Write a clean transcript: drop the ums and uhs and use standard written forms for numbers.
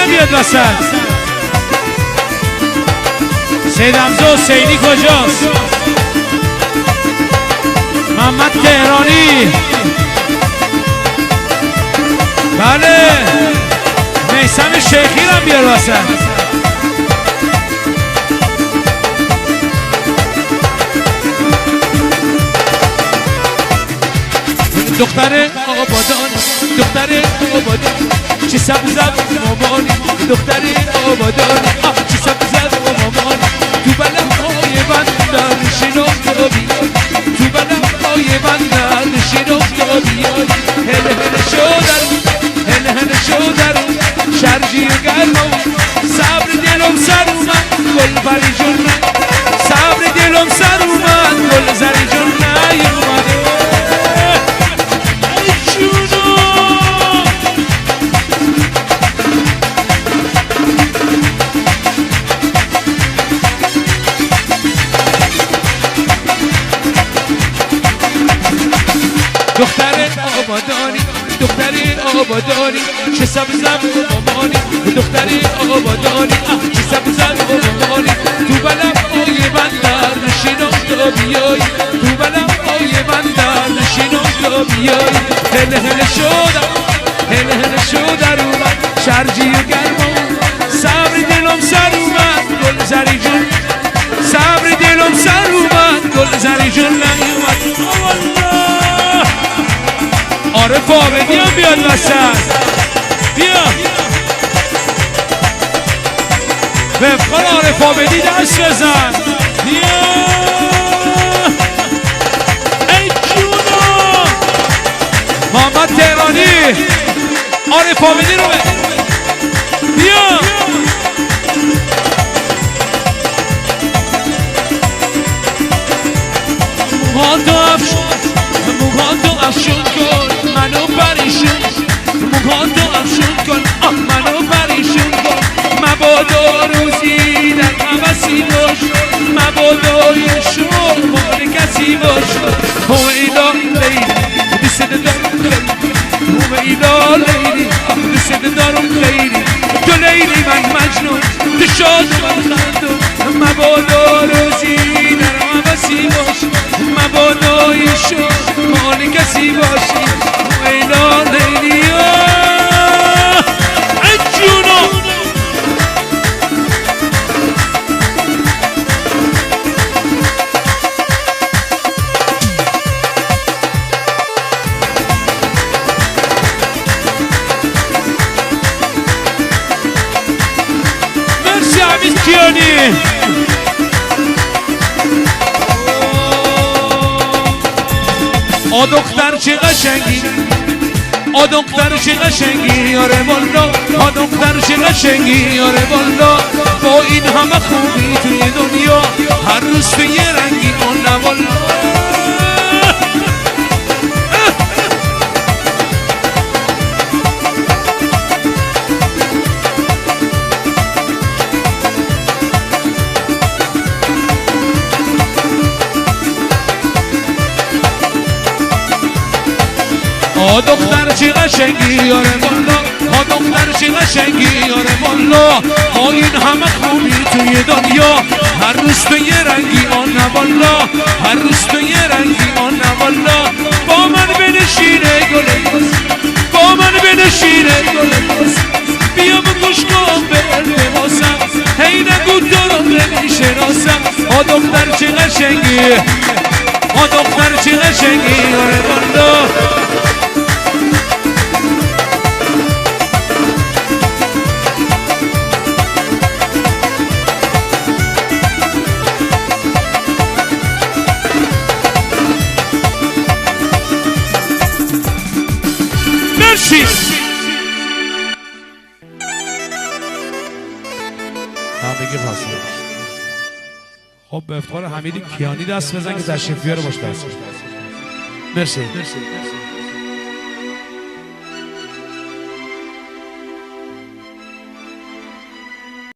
هم بیاد وسط. سید حمزه حسینی کجاست؟ محمد تهرانی. بله میثم شیخی هم بیار وسط. دختر آبادان، دختر آبادان، چه سبزم مامانی، دختر آبادان، چه سبزم مامانی، تو بلمهای بندر شناخت بیای، تو بلمهای بندر شناخت بیای، هله هله شدر، هله هله شدر، شرجی و گرم، صبر دلم سر اومد، گل پری جون صبر دلم سر اومد، گل زری جون نیومد. دختر آبادانی، دختر آبادانی، چه سبزم مامانی، دختر آبادانی، چه سبزم مامانی، تو بلمهای بندر شناخت بیای، تو بلمهای بندر شناخت بیای، هله هله شدم، هله هله شدر اومد، شرجی و گرم، صبر دلم سر اومد، گل زری جون، صبر دلم سر اومد، گل زری جون نیومد. عارف آبدی هم بیاد وسط. بیا به افغان عارف آبدی دست بزن. بیا ای جونا محمد تهرانی عارف آبدی رو بیا موهاتو افشون کن، منو پریشون، موهاتو افشون کن، منو پریشون کن، مبادا روزی در حوثی باش، مبادا یه شور مال کسی باش. هویدا لیلی دوست دارم خیلی، هویدا لیلی دوست دارم خیلی، تو لیلی من مجنون، تو شاد من خندون، مبادا روزی در حوثی باش، مبادا یه شور مال کسی باشی. ویلا لیلی جونو مرسی حمید کیانی. آ دختر چه قشنگی، آ دختر چه قشنگی یاره والا، آ دختر چه قشنگی یاره والا، با این همه خوبی توی دنیا هر روز تو یه رنگی آن والا. آ دختر چه قشنگی یاره والا، آ دختر چه قشنگی یاره والا، با این همه خوبی توی دنیا هر روز تو یه رنگی آن والا، هر روز تو یه رنگی آن والا. با من بنشینه گل باز، با من بنشینه گل باز، بیا بگوش کن به التماسم، هی نگو تو رو نمیشناسم. آ دختر چه قشنگی، آ دختر چه قشنگی یاره والا. خب به افتخار حمید کیانی دست بزن که تشریف بیاره باش دست. مرسی.